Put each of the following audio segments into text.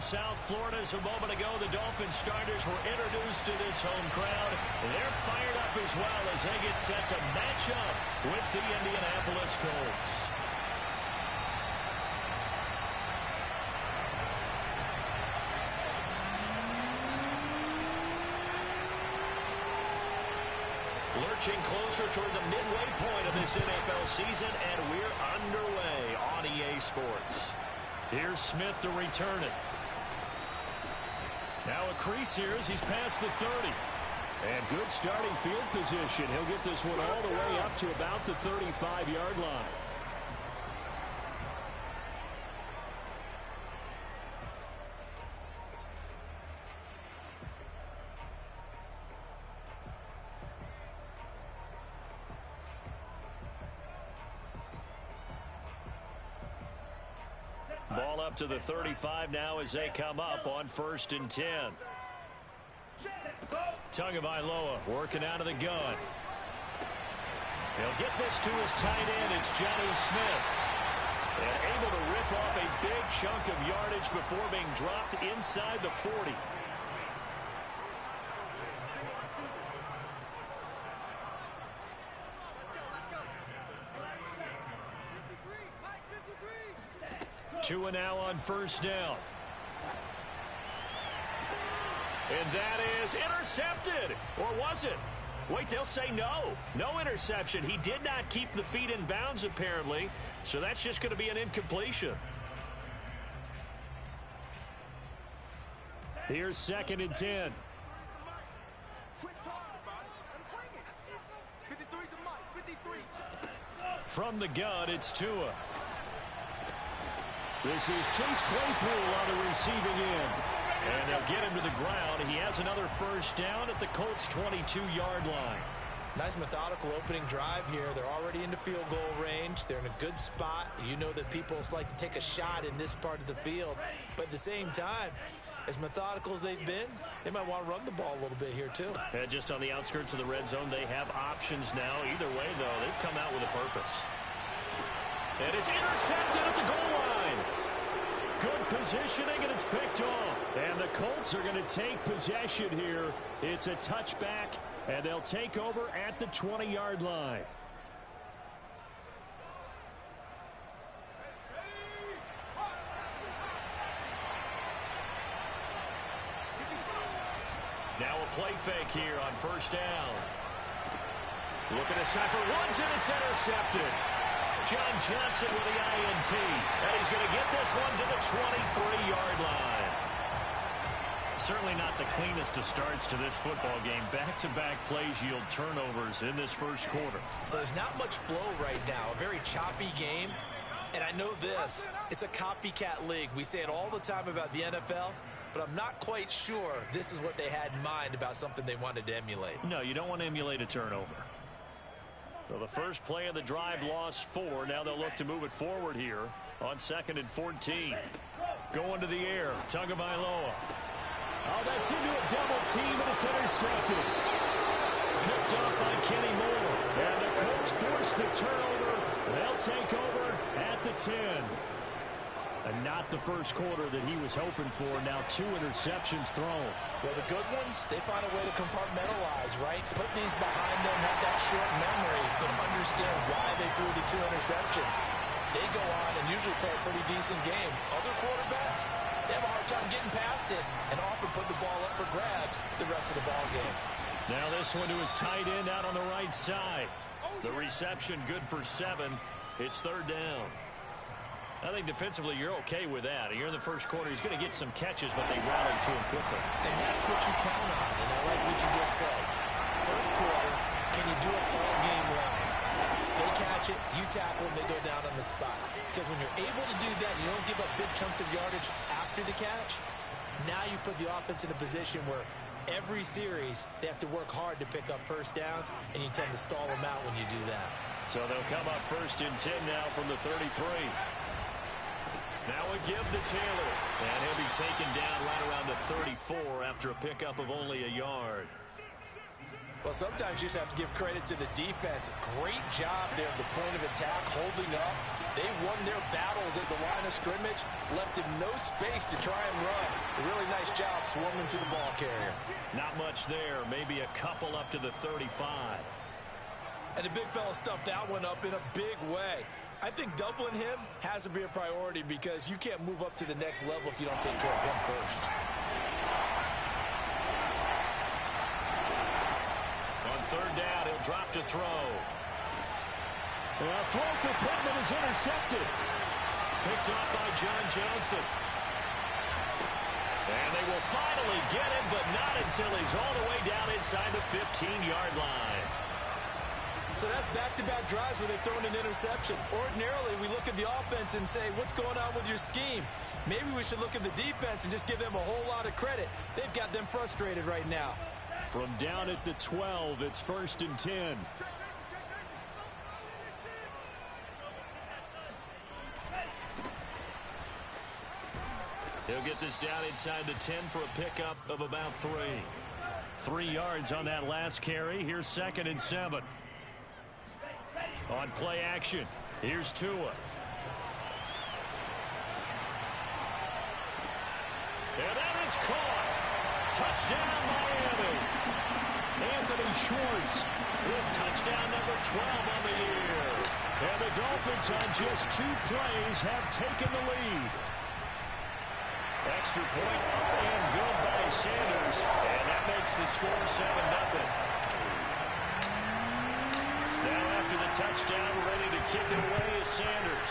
South Florida. As a moment ago, the Dolphins starters were introduced to this home crowd. They're fired up as well as they get set to match up with the Indianapolis Colts. Lurching closer toward the midway point of this NFL season, and we're underway on EA Sports. Here's Smith to return it. Now a crease here as he's past the 30. And good starting field position. He'll get this one all the way up to about the 35-yard line. Ball up to the 35 now as they come up on 1st and 10. Tagovailoa working out of the gun. He'll get this to his tight end. It's Jonnu Smith. And able to rip off a big chunk of yardage before being dropped inside the 40. Two and now on 1st down. And that is intercepted. Or was it? Wait, they'll say no. No interception. He did not keep the feet in bounds, apparently. So that's just going to be an incompletion. Here's 2nd and 10. From the gun, it's Tua. This is Chase Claypool on the receiving end. And they'll get him to the ground. He has another 1st down at the Colts' 22-yard line. Nice methodical opening drive here. They're already into field goal range. They're in a good spot. You know that people like to take a shot in this part of the field. But at the same time, as methodical as they've been, they might want to run the ball a little bit here too. And just on the outskirts of the red zone, they have options now. Either way, though, they've come out with a purpose. And it's intercepted at the goal line. Good positioning, and it's picked off. And the Colts are going to take possession here. It's a touchback, and they'll take over at the 20-yard line. Now a play fake here on 1st down. Looking to cipher, runs in, it's intercepted. John Johnson with the INT. And he's going to get this one to the 23-yard line. Certainly not the cleanest of starts to this football game. Back-to-back plays yield turnovers in this 1st quarter. So there's not much flow right now. A very choppy game. And I know this. It's a copycat league. We say it all the time about the NFL. But I'm not quite sure this is what they had in mind about something they wanted to emulate. No, you don't want to emulate a turnover. So the first play of the drive lost 4. Now they'll look to move it forward here on 2nd and 14. Going to the air. Tagovailoa. Oh, that's into a double team, and it's intercepted. Picked up by Kenny Moore. And the Colts force the turnover. They'll take over at the 10. And not the 1st quarter that he was hoping for. Now 2 interceptions thrown. Well, the good ones, they find a way to compartmentalize, right? Put these behind them, have that short memory, and understand why they threw the 2 interceptions. They go on and usually play a pretty decent game. Other quarterbacks, they have a hard time getting past it and often put the ball up for grabs the rest of the ball game. Now this one to his tight end out on the right side. The reception good for 7. It's 3rd down. I think defensively you're okay with that. Here in the 1st quarter, he's going to get some catches, but they rallied to him quickly. And that's what you count on, and I like what you just said. 1st quarter, can you do it all game long? They catch it, you tackle them, they go down on the spot. Because when you're able to do that, you don't give up big chunks of yardage after the catch, now you put the offense in a position where every series they have to work hard to pick up 1st downs, and you tend to stall them out when you do that. So they'll come up 1st and 10 now from the 33. Now a give to Taylor. And he'll be taken down right around the 34 after a pickup of only a yard. Well, sometimes you just have to give credit to the defense. Great job there at the point of attack, holding up. They won their battles at the line of scrimmage, left him no space to try and run. A really nice job swarming to the ball carrier. Not much there, maybe a couple up to the 35. And the big fella stuffed that one up in a big way. I think doubling him has to be a priority because you can't move up to the next level if you don't take care of him first. On third down, he'll drop to throw. A throw for Pittman is intercepted. Picked up by John Johnson. And they will finally get him, but not until he's all the way down inside the 15-yard line. So that's back-to-back drives where they've thrown an interception. Ordinarily, we look at the offense and say, what's going on with your scheme? Maybe we should look at the defense and just give them a whole lot of credit. They've got them frustrated right now. From down at the 12, it's 1st and 10. He'll get this down inside the 10 for a pickup of about 3. 3 yards on that last carry. Here's 2nd and 7. On play action, here's Tua. And that is caught. Touchdown, Miami. Anthony Schwartz with touchdown number 12 on the year. And the Dolphins on just 2 plays have taken the lead. Extra point up and good by Sanders. And that makes the score 7-0. Now after the touchdown, ready to kick it away is Sanders.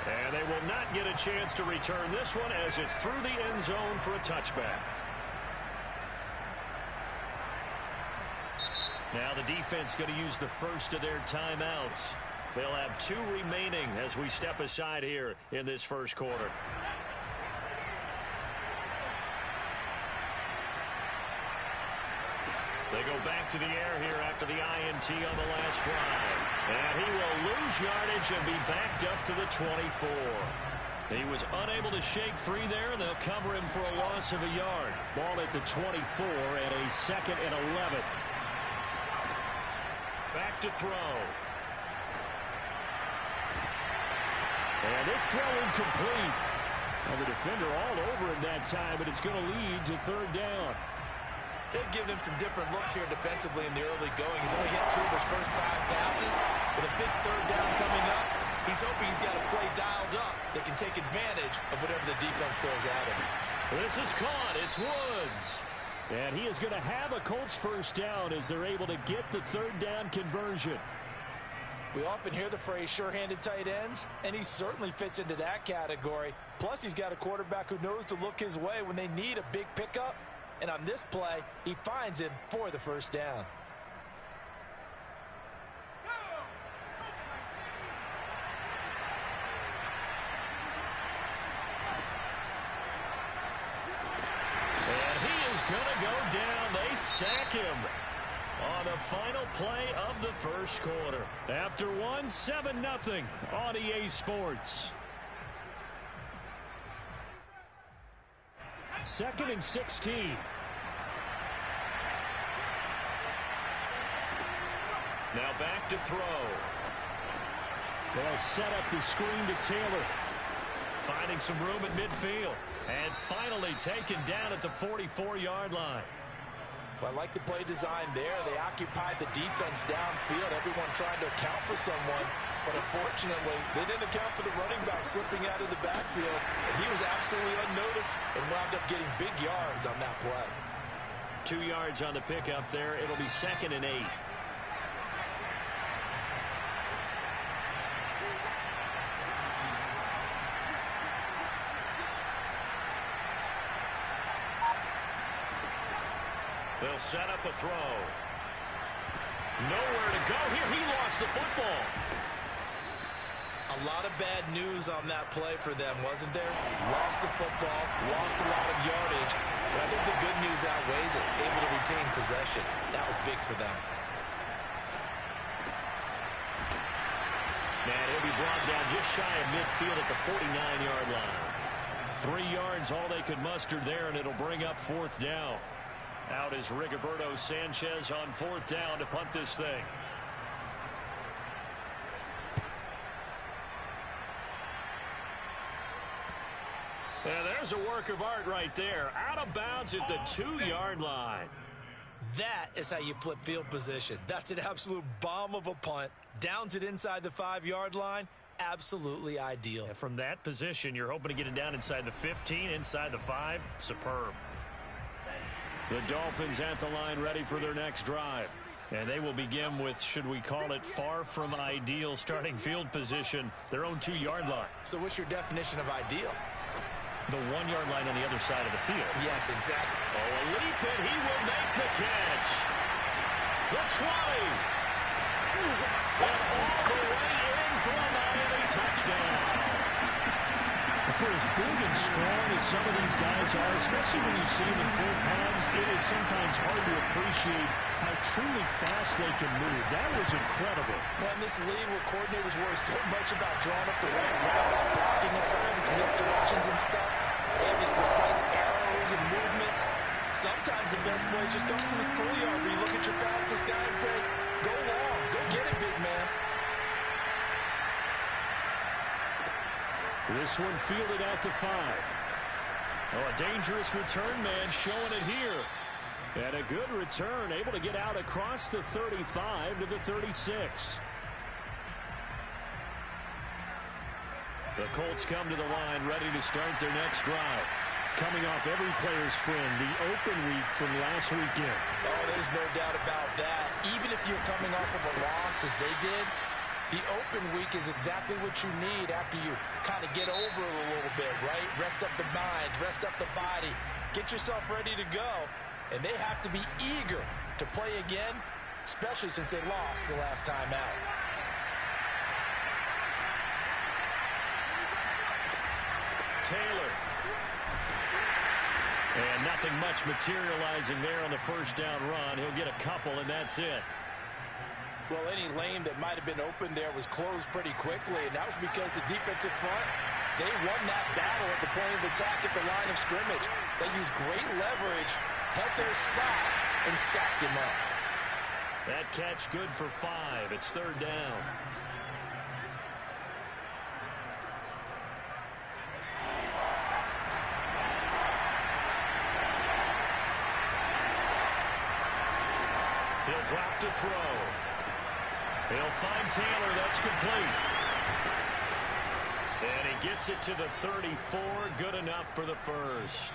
And they will not get a chance to return this one as it's through the end zone for a touchback. Now the defense going to use the first of their timeouts. They'll have 2 remaining as we step aside here in this first quarter. They go back to the air here after the INT on the last drive. And he will lose yardage and be backed up to the 24. He was unable to shake free there, and they'll cover him for a loss of a yard. Ball at the 24 and a 2nd and 11. Back to throw. And this throw incomplete. And the defender all over him that time, but it's going to lead to 3rd down. They've given him some different looks here defensively in the early going. He's only hit 2 of his first 5 passes. With a big 3rd down coming up, he's hoping he's got a play dialed up that can take advantage of whatever the defense throws at him. This is caught. It's Woods. And he is going to have a Colts 1st down as they're able to get the 3rd down conversion. We often hear the phrase sure-handed tight ends, and he certainly fits into that category. Plus, he's got a quarterback who knows to look his way when they need a big pickup. And on this play, he finds him for the 1st down. And he is going to go down. They sack him on the final play of the first quarter. After 7-0 on EA Sports. 2nd and 16. Now back to throw. They'll set up the screen to Taylor. Finding some room at midfield. And finally taken down at the 44-yard line. Well, I like the play design there. They occupied the defense downfield. Everyone trying to account for someone. But unfortunately, they didn't account for the running back slipping out of the backfield. And he was absolutely unnoticed and wound up getting big yards on that play. 2 yards on the pickup there. It'll be 2nd and 8. They'll set up a throw. Nowhere to go here. He lost the football. A lot of bad news on that play for them, wasn't there? Lost the football, lost a lot of yardage, but I think the good news outweighs it. Able to retain possession. That was big for them. And he'll be brought down just shy of midfield at the 49-yard line. 3 yards, all they could muster there, and it'll bring up 4th down. Out is Rigoberto Sanchez on 4th down to punt this thing. And there's a work of art right there. Out of bounds at the 2-yard line. That is how you flip field position. That's an absolute bomb of a punt. Downs it inside the 5-yard line. Absolutely ideal. And from that position, you're hoping to get it down inside the 15, inside the 5. Superb. The Dolphins at the line ready for their next drive. And they will begin with, should we call it, far from ideal starting field position, their own 2-yard line. So what's your definition of ideal? The 1-yard line on the other side of the field. Yes, exactly. Oh, a leap, and he will make the catch. The 20. And all the way in for a Miami touchdown. For as big and strong as some of these guys are, especially when you see them in full pads, it is sometimes hard to appreciate how truly fast they can move. That was incredible. Well, in this league where coordinators worry so much about drawing up the right routes, blocking assignments, misdirections and stuff, they have these precise arrows and movements. Sometimes the best plays just come from the schoolyard where you look at your fastest guy and say, go long, go get it, big man. This one fielded at the 5. Oh, a dangerous return man showing it here. And a good return, able to get out across the 35 to the 36. The Colts come to the line, ready to start their next drive. Coming off every player's friend, the open week from last weekend. Oh, there's no doubt about that. Even if you're coming off of a loss as they did, the open week is exactly what you need after you kind of get over it a little bit, right? Rest up the mind, rest up the body, get yourself ready to go. And they have to be eager to play again, especially since they lost the last time out. Taylor. And nothing much materializing there on the first down run. He'll get a couple, and that's it. Well, any lane that might have been open there was closed pretty quickly, and that was because the defensive front, they won that battle at the point of attack at the line of scrimmage. They used great leverage, held their spot, and stacked him up. That catch good for 5. It's 3rd down. He'll drop to throw. He'll find Taylor. That's complete. And he gets it to the 34. Good enough for the first.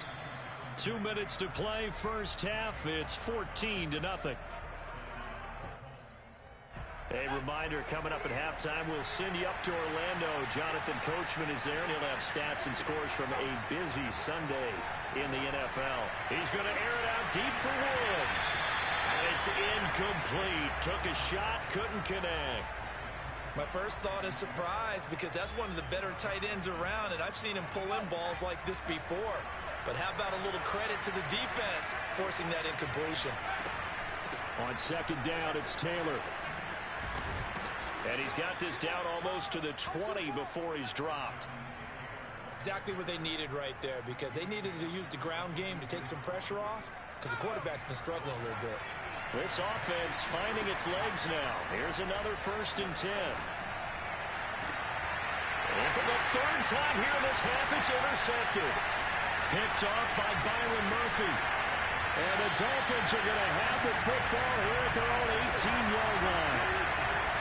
2 minutes to play. First half. It's 14-0. A reminder, coming up at halftime, we'll send you up to Orlando. Jonathan Coachman is there, and he'll have stats and scores from a busy Sunday in the NFL. He's going to air it out deep for Woods. And it's incomplete. Took a shot, couldn't connect. My first thought is surprise, because that's one of the better tight ends around, and I've seen him pull in balls like this before. But how about a little credit to the defense forcing that incompletion? On second down, it's Taylor. And he's got this down almost to the 20 before he's dropped. Exactly what they needed right there, because they needed to use the ground game to take some pressure off, because the quarterback's been struggling a little bit. This offense finding its legs now. Here's another 1st and 10. And for the 3rd time here in this half, it's intercepted. Picked off by Byron Murphy. And the Dolphins are going to have the football here at their own 18-yard line.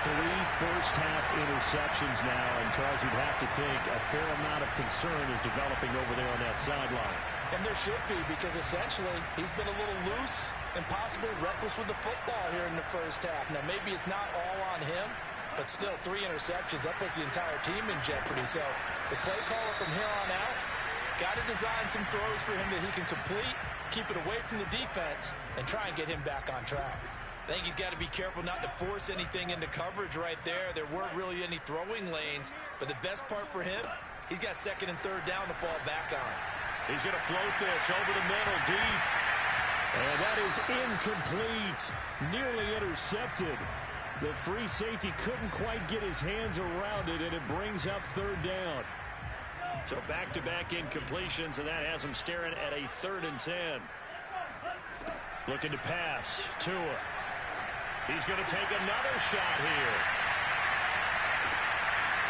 3 first-half interceptions now, and Charles, you'd have to think a fair amount of concern is developing over there on that sideline. And there should be, because essentially he's been a little loose and possibly reckless with the football here in the first half. Now, maybe it's not all on him, but still 3 interceptions. That puts the entire team in jeopardy. So the play caller from here on out got to design some throws for him that he can complete, keep it away from the defense, and try and get him back on track. I think he's got to be careful not to force anything into coverage right there. There weren't really any throwing lanes, but the best part for him, he's got 2nd and 3rd down to fall back on. He's going to float this over the middle deep. And that is incomplete. Nearly intercepted. The free safety couldn't quite get his hands around it, and it brings up 3rd down. So back-to-back incompletions, and that has him staring at a 3rd and 10. Looking to pass. Tua. He's going to take another shot here.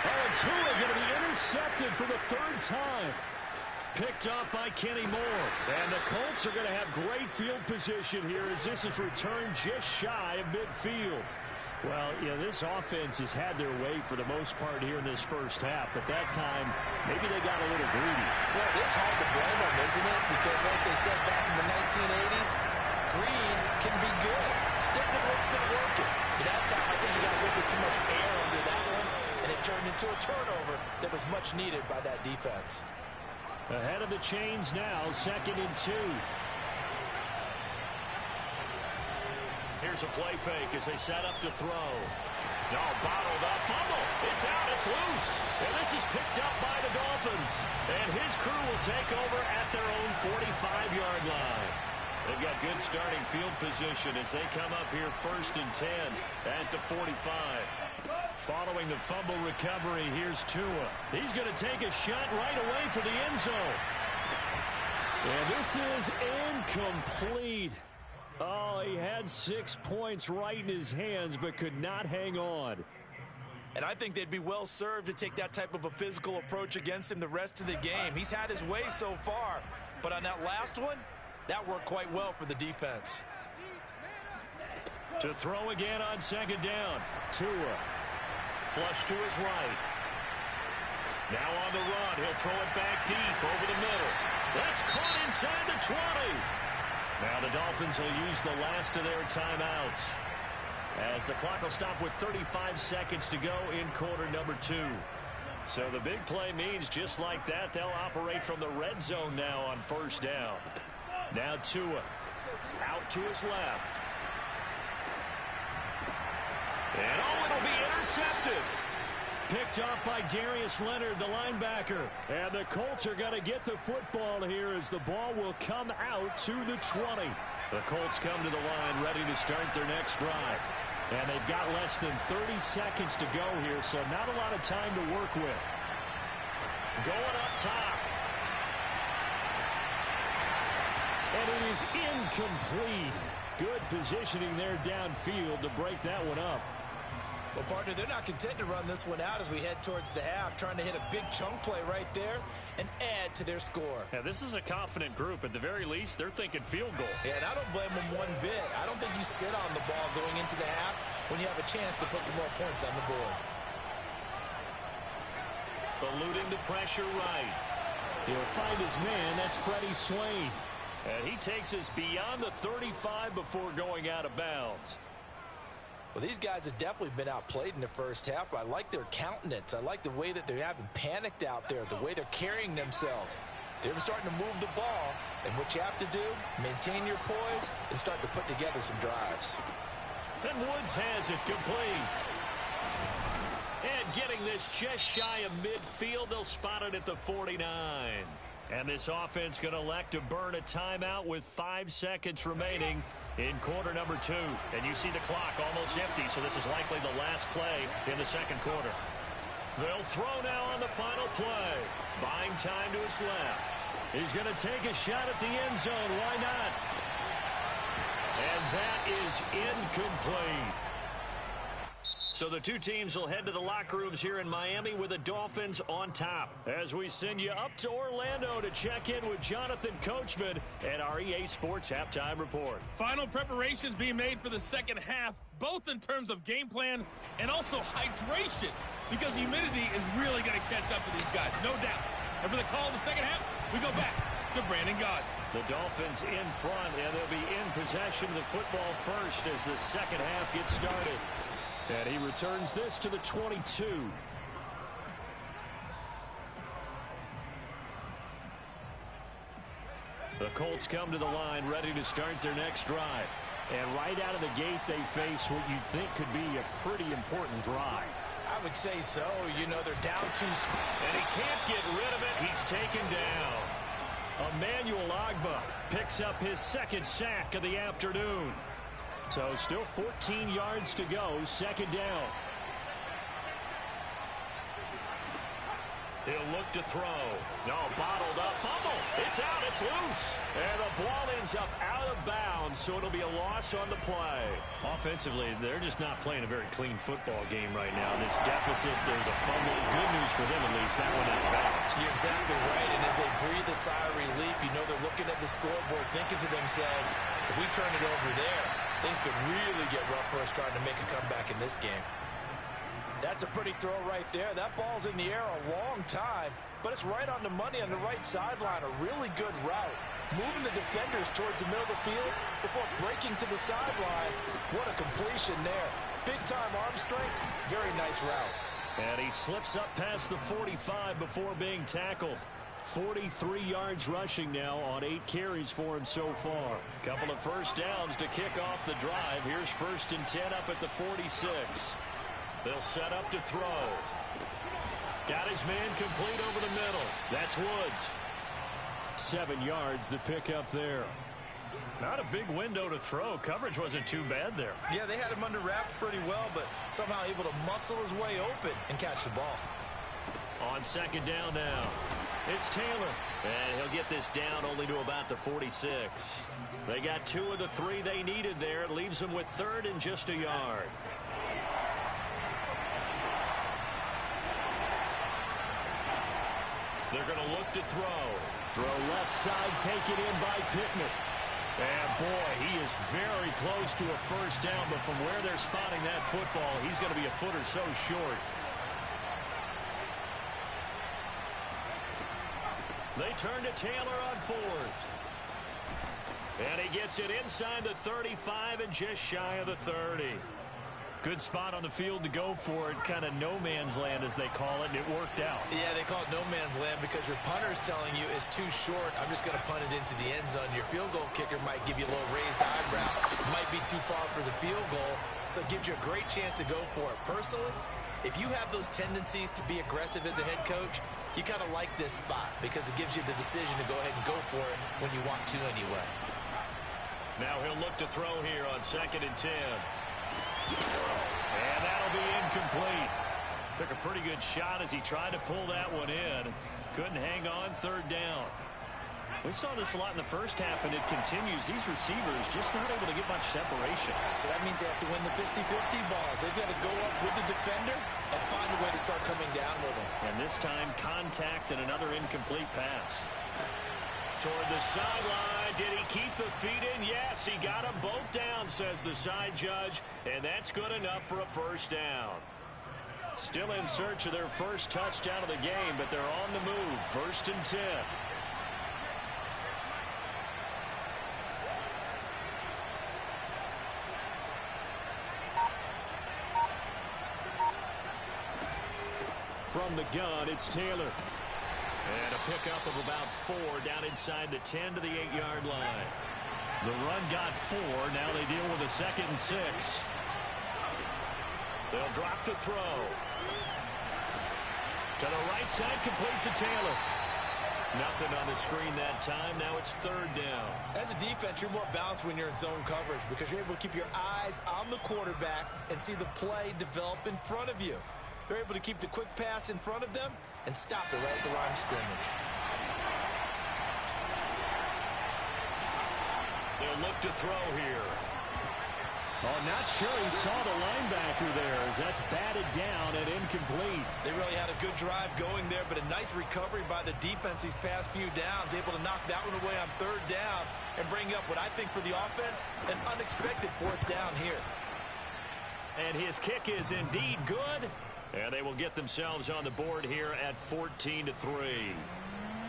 Oh, and Tua going to be intercepted for the 3rd time. Picked off by Kenny Moore. And the Colts are going to have great field position here as this is returned just shy of midfield. Well, this offense has had their way for the most part here in this first half, but that time, maybe they got a little greedy. Well, it's hard to blame them, isn't it? Because like they said back in the 1980s, greed can be good. Stick with what's been working. At that time, I think he got a little bit too much air under that one, and it turned into a turnover that was much needed by that defense. Ahead of the chains now, 2nd and 2. Here's a play fake as they set up to throw. No, bottled up, fumble. It's out, it's loose. And this is picked up by the Dolphins. And his crew will take over at their own 45-yard line. They've got good starting field position as they come up here 1st and 10 at the 45. Following the fumble recovery, here's Tua. He's going to take a shot right away for the end zone. And this is incomplete. Oh, he had 6 points right in his hands, but could not hang on. And I think they'd be well served to take that type of a physical approach against him the rest of the game. He's had his way so far, but on that last one, that worked quite well for the defense. To throw again on 2nd down. Tua. Flush to his right. Now on the run. He'll throw it back deep over the middle. That's caught inside the 20. Now the Dolphins will use the last of their timeouts as the clock will stop with 35 seconds to go in quarter number 2. So the big play means just like that, they'll operate from the red zone now on 1st down. Now Tua out to his left. And it'll be intercepted. Picked off by Darius Leonard, the linebacker. And the Colts are going to get the football here as the ball will come out to the 20. The Colts come to the line ready to start their next drive. And they've got less than 30 seconds to go here, so not a lot of time to work with. Going up top. And it is incomplete. Good positioning there downfield to break that one up. Well, partner, they're not content to run this one out as we head towards the half, trying to hit a big chunk play right there and add to their score. Yeah, this is a confident group. At the very least, they're thinking field goal. Yeah, and I don't blame them one bit. I don't think you sit on the ball going into the half when you have a chance to put some more points on the board. Eluding the pressure right. He'll find his man. That's Freddie Swain. And he takes us beyond the 35 before going out of bounds. Well, these guys have definitely been outplayed in the first half. I like their countenance. I like the way that they haven't panicked out there, the way they're carrying themselves. They're starting to move the ball, and what you have to do, maintain your poise and start to put together some drives. And Woods has it complete. And getting this just shy of midfield, they'll spot it at the 49. And this offense going to elect to burn a timeout with 5 seconds remaining in quarter number 2. And you see the clock almost empty, so this is likely the last play in the second quarter. They'll throw now on the final play. Buying time to his left. He's going to take a shot at the end zone. Why not? And that is incomplete. So the two teams will head to the locker rooms here in Miami with the Dolphins on top. As we send you up to Orlando to check in with Jonathan Coachman and our EA Sports Halftime Report. Final preparations being made for the second half, both in terms of game plan and also hydration, because humidity is really going to catch up to these guys, no doubt. And for the call of the second half, we go back to Brandon Gaudin. The Dolphins in front, and they'll be in possession of the football first as the second half gets started. And he returns this to the 22. The Colts come to the line ready to start their next drive. And right out of the gate, they face what you'd think could be a pretty important drive. I would say so. You know, they're down 2. And he can't get rid of it. He's taken down. Emmanuel Ogbah picks up his second sack of the afternoon. So still 14 yards to go, second down. He'll look to throw. No, bottled up. Fumble. It's out. It's loose. And the ball ends up out of bounds, so it'll be a loss on the play. Offensively, they're just not playing a very clean football game right now. This deficit, there's a fumble. Good news for them, at least. That one out of bounds. You're exactly right. And as they breathe a sigh of relief, you know they're looking at the scoreboard, thinking to themselves, if we turn it over there, things could really get rough for us trying to make a comeback in this game. That's a pretty throw right there. That ball's in the air a long time, but it's right on the money on the right sideline. A really good route. Moving the defenders towards the middle of the field before breaking to the sideline. What a completion there. Big-time arm strength. Very nice route. And he slips up past the 45 before being tackled. 43 yards rushing now on 8 carries for him so far. Couple of first downs to kick off the drive. Here's 1st and 10 up at the 46. They'll set up to throw. Got his man complete over the middle. That's Woods. 7 yards the pick up there. Not a big window to throw. Coverage wasn't too bad there. Yeah, they had him under wraps pretty well, but somehow able to muscle his way open and catch the ball. On 2nd down now. It's Taylor. And he'll get this down only to about the 46. They got 2 of the 3 they needed there. It leaves them with 3rd and just a yard. They're going to look to throw. Throw left side, taken in by Pittman. And boy, he is very close to a first down, but from where they're spotting that football, he's going to be a foot or so short. They turn to Taylor on 4th. And he gets it inside the 35 and just shy of the 30. Good spot on the field to go for it. Kind of no man's land, as they call it, and it worked out. Yeah, they call it no man's land because your punter's telling you it's too short. I'm just going to punt it into the end zone. Your field goal kicker might give you a little raised eyebrow. It might be too far for the field goal, so it gives you a great chance to go for it. Personally, if you have those tendencies to be aggressive as a head coach, you kind of like this spot because it gives you the decision to go ahead and go for it when you want to anyway. Now he'll look to throw here on 2nd and 10. And that'll be incomplete. Took a pretty good shot as he tried to pull that one in. Couldn't hang on 3rd down. We saw this a lot in the first half, and it continues. These receivers just not able to get much separation. So that means they have to win the 50-50 balls. They've got to go up with the defender and find a way to start coming down with them. And this time, contact and another incomplete pass. Toward the sideline. Did he keep the feet in? Yes, he got them both down, says the side judge. And that's good enough for a first down. Still in search of their first touchdown of the game, but they're on the move. 1st and 10. From the gun, it's Taylor. And a pickup of about 4 down inside the 10 to the 8-yard line. The run got 4. Now they deal with a 2nd and 6. They'll drop to throw. To the right side, complete to Taylor. Nothing on the screen that time. Now it's 3rd down. As a defense, you're more balanced when you're in zone coverage because you're able to keep your eyes on the quarterback and see the play develop in front of you. They're able to keep the quick pass in front of them and stop it right at the line of scrimmage. They'll look to throw here. Oh, not sure he saw the linebacker there as that's batted down and incomplete. They really had a good drive going there, but a nice recovery by the defense these past few downs, able to knock that one away on 3rd down and bring up what I think for the offense, an unexpected 4th down here. And his kick is indeed good. And they will get themselves on the board here at 14-3.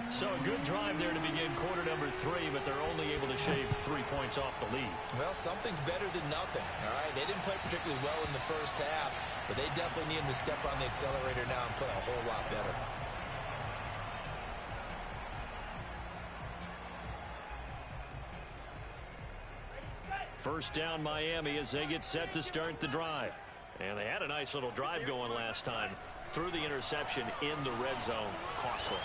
So a good drive there to begin quarter number 3, but they're only able to shave 3 points off the lead. Well, something's better than nothing, all right? They didn't play particularly well in the first half, but they definitely need them to step on the accelerator now and play a whole lot better. First down Miami as they get set to start the drive. And they had a nice little drive going last time. Threw the interception in the red zone. Costly.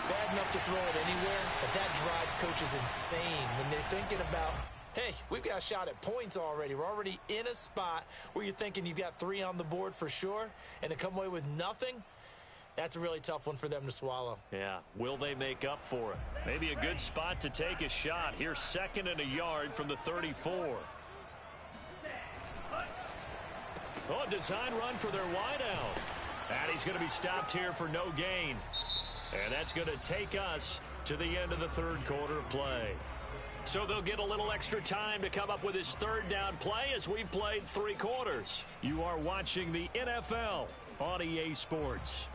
Bad enough to throw it anywhere, but that drives coaches insane when they're thinking about, hey, we've got a shot at points already. We're already in a spot where you're thinking you've got 3 on the board for sure, and to come away with nothing, That's a really tough one for them to swallow. Yeah, will they make up for it? Maybe a good spot to take a shot. Here's 2nd and a yard from the 34. Oh, a design run for their wideout. And he's going to be stopped here for no gain. And that's going to take us to the end of the 3rd quarter of play. So they'll get a little extra time to come up with his 3rd down play as we've played 3 quarters. You are watching the NFL on EA Sports.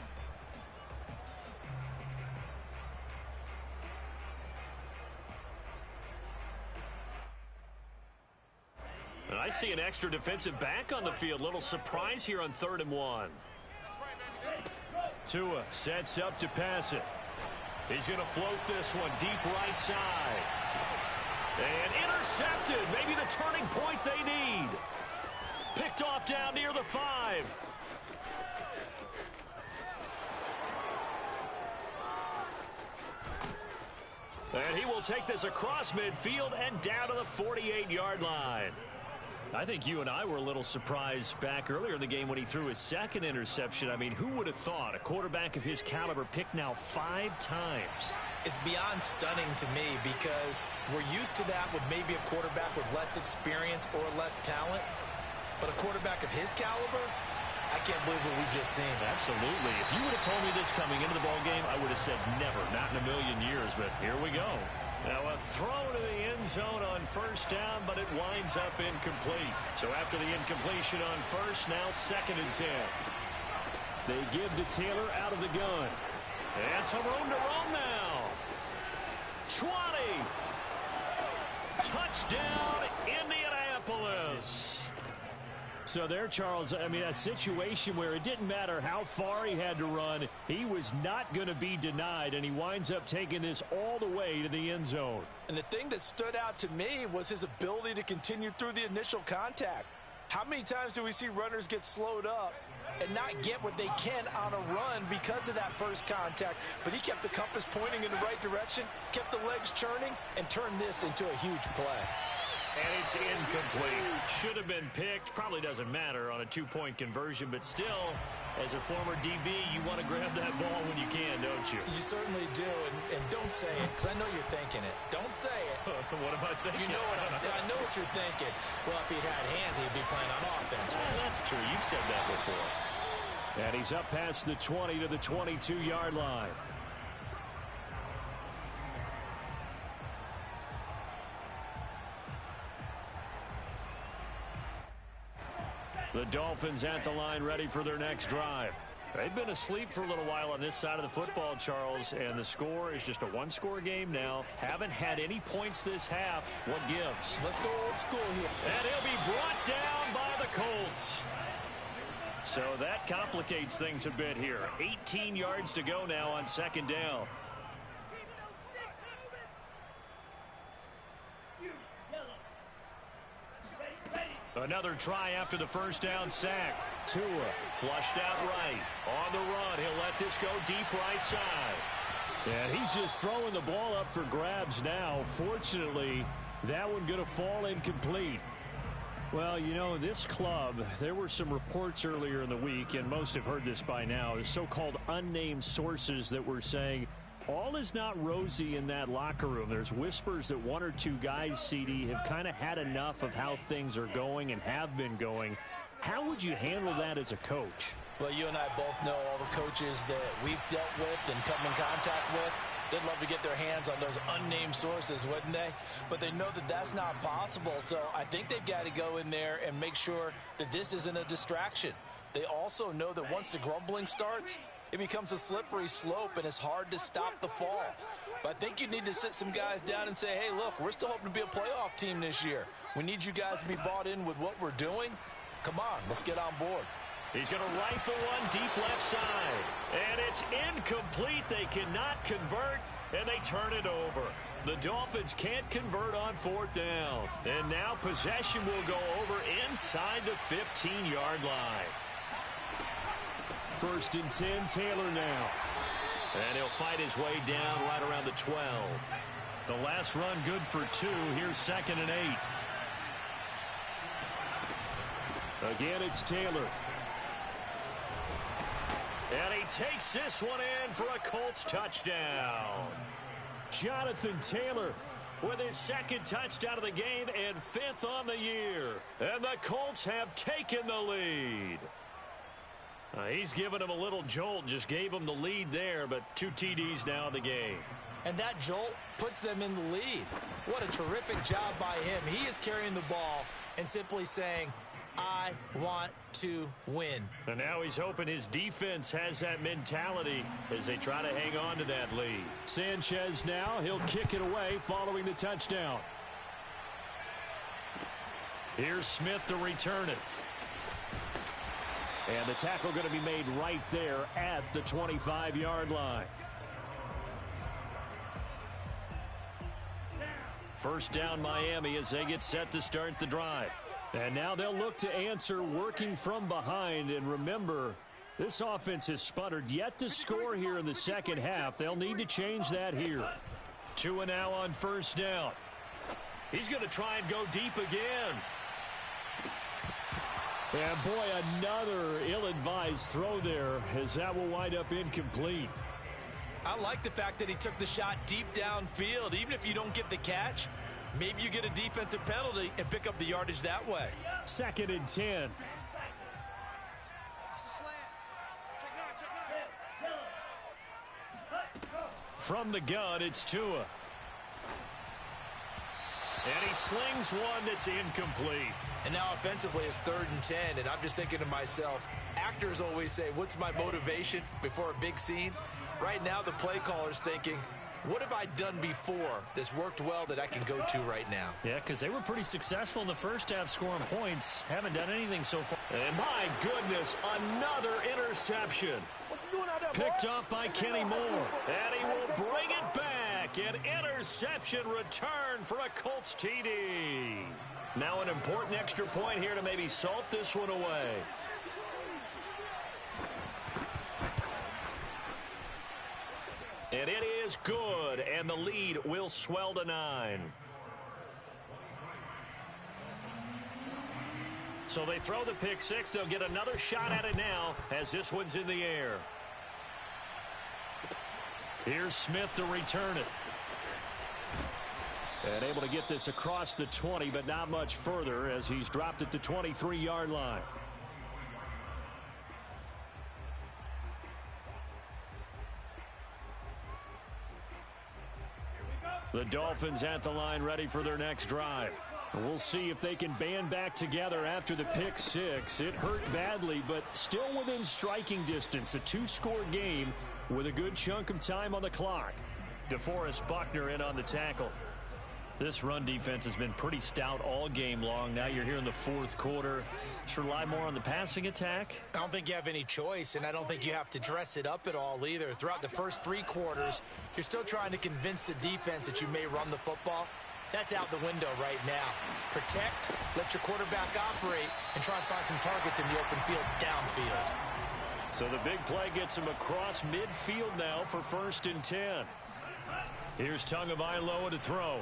And I see an extra defensive back on the field. Little surprise here on 3rd and 1. Tua sets up to pass it. He's going to float this one deep right side. And intercepted. Maybe the turning point they need. Picked off down near the 5. And he will take this across midfield and down to the 48-yard line. I think you and I were a little surprised back earlier in the game when he threw his 2nd interception. I mean, who would have thought a quarterback of his caliber picked now 5 times? It's beyond stunning to me because we're used to that with maybe a quarterback with less experience or less talent. But a quarterback of his caliber, I can't believe what we've just seen. Absolutely. If you would have told me this coming into the ballgame, I would have said never, not in a million years. But here we go. Now a throw to the end zone on 1st down, but it winds up incomplete. So after the incompletion on 1st, now 2nd and 10. They give to Taylor out of the gun. And some room to roam now. 20. Touchdown, Indianapolis. So there, Charles, I mean, a situation where it didn't matter how far he had to run, he was not going to be denied, and he winds up taking this all the way to the end zone. And the thing that stood out to me was his ability to continue through the initial contact. How many times do we see runners get slowed up and not get what they can on a run because of that first contact? But he kept the compass pointing in the right direction, kept the legs churning, and turned this into a huge play. And it's incomplete. Should have been picked. Probably doesn't matter on a 2-point conversion, but still, as a former DB, you want to grab that ball when you can, don't you? You certainly do, and don't say it, because I know you're thinking it. Don't say it. What am I thinking? You know what I know what you're thinking. Well, if he'd had hands, he'd be playing on offense. Well, that's true. You've said that before. And he's up past the 20 to the 22-yard line. The Dolphins at the line, ready for their next drive. They've been asleep for a little while on this side of the football, Charles, and the score is just a 1-score game now. Haven't had any points this half. What gives? Let's go old school here. And he'll be brought down by the Colts. So that complicates things a bit here. 18 yards to go now on 2nd down. Another try after the 1st down sack. Tua flushed out right. On the run, he'll let this go deep right side. And he's just throwing the ball up for grabs now. Fortunately, that one going to fall incomplete. Well, you know, this club, there were some reports earlier in the week, and most have heard this by now, the so-called unnamed sources that were saying all is not rosy in that locker room. There's whispers that 1 or 2 guys, CD, have kind of had enough of how things are going and have been going. How would you handle that as a coach? Well, you and I both know all the coaches that we've dealt with and come in contact with. They'd love to get their hands on those unnamed sources, wouldn't they? But they know that that's not possible, so I think they've got to go in there and make sure that this isn't a distraction. They also know that once the grumbling starts, it becomes a slippery slope, and it's hard to stop the fall. But I think you need to sit some guys down and say, hey, look, we're still hoping to be a playoff team this year. We need you guys to be bought in with what we're doing. Come on, let's get on board. He's going to rifle one deep left side. And it's incomplete. They cannot convert, and they turn it over. The Dolphins can't convert on 4th down. And now possession will go over inside the 15-yard line. 1st and 10, Taylor now. And he'll fight his way down right around the 12. The last run good for 2. Here's 2nd and 8. Again, it's Taylor. And he takes this one in for a Colts touchdown. Jonathan Taylor with his second touchdown of the game and 5th on the year. And the Colts have taken the lead. He's given him a little jolt, just gave him the lead there, but 2 TDs now in the game. And that jolt puts them in the lead. What a terrific job by him. He is carrying the ball and simply saying, I want to win. And now he's hoping his defense has that mentality as they try to hang on to that lead. Sanchez now, he'll kick it away following the touchdown. Here's Smith to return it. And the tackle going to be made right there at the 25-yard line. First down Miami as they get set to start the drive. And now they'll look to answer working from behind. And remember, this offense has sputtered yet to score here in the second half. They'll need to change that here. 2 now on first down. He's going to try and go deep again. And boy, another ill-advised throw there as that will wind up incomplete. I like the fact that he took the shot deep downfield. Even if you don't get the catch, maybe you get a defensive penalty and pick up the yardage that way. 2nd and 10. From the gun, it's Tua. And he slings one that's incomplete. And now offensively it's 3rd and 10, and I'm just thinking to myself, actors always say, what's my motivation before a big scene? Right now the play caller's thinking, what have I done before that's worked well that I can go to right now? Yeah, because they were pretty successful in the first half scoring points. Haven't done anything so far. And my goodness, another interception. Picked off by Kenny Moore. And he will bring it back. An interception return for a Colts TD. Now an important extra point here to maybe salt this one away. And it is good, and the lead will swell to 9. So they throw the pick six. They'll get another shot at it now as this one's in the air. Here's Smith to return it. And able to get this across the 20, but not much further as he's dropped it to 23-yard line. The Dolphins at the line ready for their next drive. We'll see if they can band back together after the pick six. It hurt badly, but still within striking distance. A 2-score game with a good chunk of time on the clock. DeForest Buckner in on the tackle. This run defense has been pretty stout all game long. Now you're here in the 4th quarter. Should rely more on the passing attack. I don't think you have any choice, and I don't think you have to dress it up at all either. Throughout the first 3 quarters, you're still trying to convince the defense that you may run the football. That's out the window right now. Protect, let your quarterback operate, and try and find some targets in the open field downfield. So the big play gets him across midfield now for 1st and 10. Here's Tagovailoa to throw.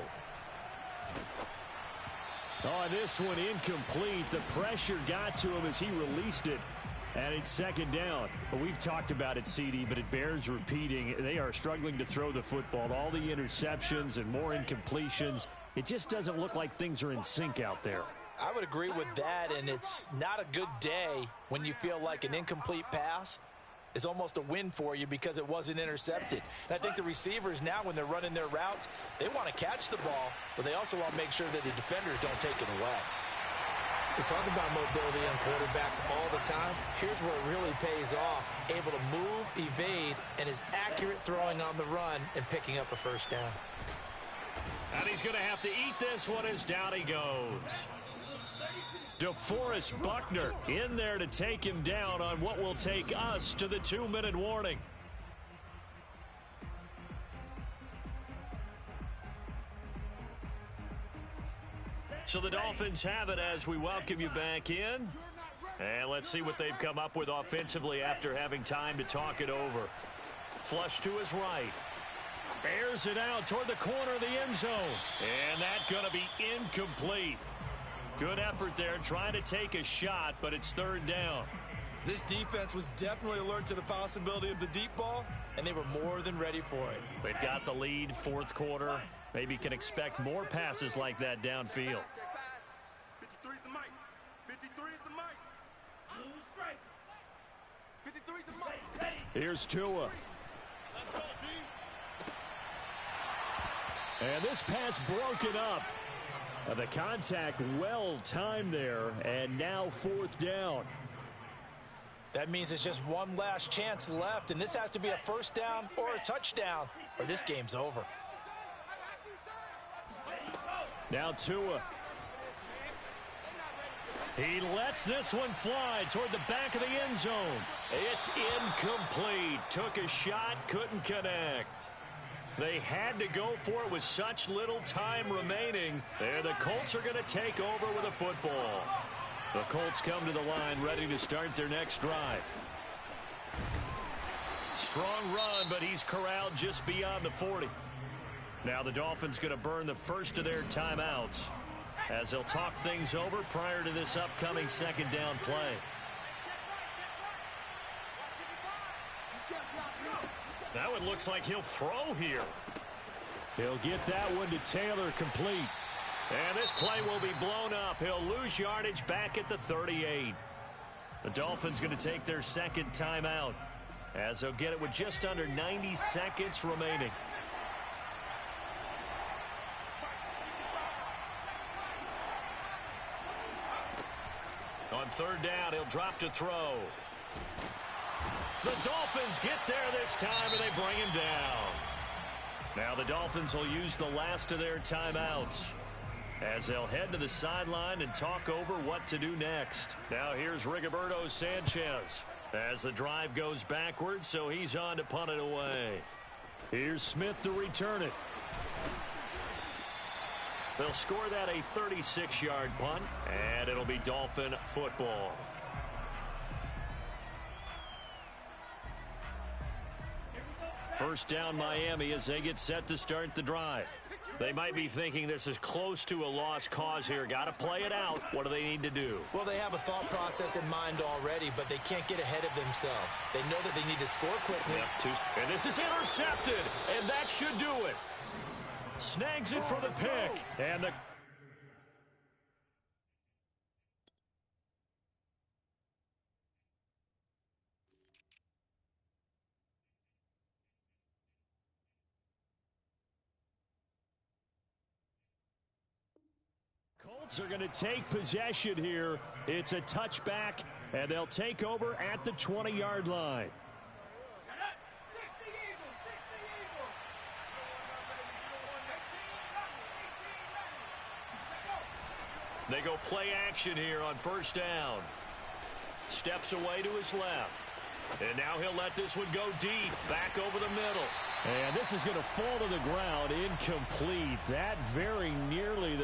Oh, this one incomplete. The pressure got to him as he released it. And it's 2nd down. Well, we've talked about it, CD, but it bears repeating. They are struggling to throw the football. All the interceptions and more incompletions. It just doesn't look like things are in sync out there. I would agree with that, and it's not a good day when you feel like an incomplete pass is almost a win for you because it wasn't intercepted. And I think the receivers now, when they're running their routes, they want to catch the ball, but they also want to make sure that the defenders don't take it away. We talk about mobility on quarterbacks all the time. Here's where it really pays off. Able to move, evade, and is accurate throwing on the run and picking up a 1st down. And he's going to have to eat this one as down he goes. DeForest Buckner in there to take him down on what will take us to the 2-minute warning. So the Dolphins have it as we welcome you back in. And let's see what they've come up with offensively after having time to talk it over. Flush to his right. Airs it out toward the corner of the end zone. And that's going to be incomplete. Good effort there trying to take a shot, but it's 3rd down. This defense was definitely alert to the possibility of the deep ball, and they were more than ready for it. They've got the lead, fourth quarter. Maybe can expect more passes like that downfield. 53 is the mic. 53 is the mic. 53 is the mic. Here's Tua. And this pass broken up. The contact well timed there, and now fourth down. That means it's just one last chance left, and this has to be a first down or a touchdown, or this game's over. Now Tua. He lets this one fly toward the back of the end zone. It's incomplete. Took a shot, couldn't connect. They had to go for it with such little time remaining. And the Colts are going to take over with a football. The Colts come to the line ready to start their next drive. Strong run, but he's corralled just beyond the 40. Now the Dolphins going to burn the first of their timeouts as they'll talk things over prior to this upcoming second down play. That one looks like he'll throw here. He'll get that one to Taylor complete. And this play will be blown up. He'll lose yardage back at the 38. The Dolphins going to take their second timeout as they'll get it with just under 90 seconds remaining. On third down, he'll drop to throw. The Dolphins get there this time, and they bring him down. Now the Dolphins will use the last of their timeouts as they'll head to the sideline and talk over what to do next. Now here's Rigoberto Sanchez as the drive goes backwards, so he's on to punt it away. Here's Smith to return it. They'll score that a 36-yard punt, and it'll be Dolphin football. First down Miami as they get set to start the drive. They might be thinking this is close to a lost cause here. Got to play it out. What do they need to do? Well, they have a thought process in mind already, but they can't get ahead of themselves. They know that they need to score quickly. Yep, and this is intercepted, and that should do it. Snags it for the pick, and the Colts are going to take possession here. It's a touchback, and they'll take over at the 20-yard line. They go play action here on first down. Steps away to his left. And now he'll let this one go deep, back over the middle. And this is going to fall to the ground, incomplete. That very nearly the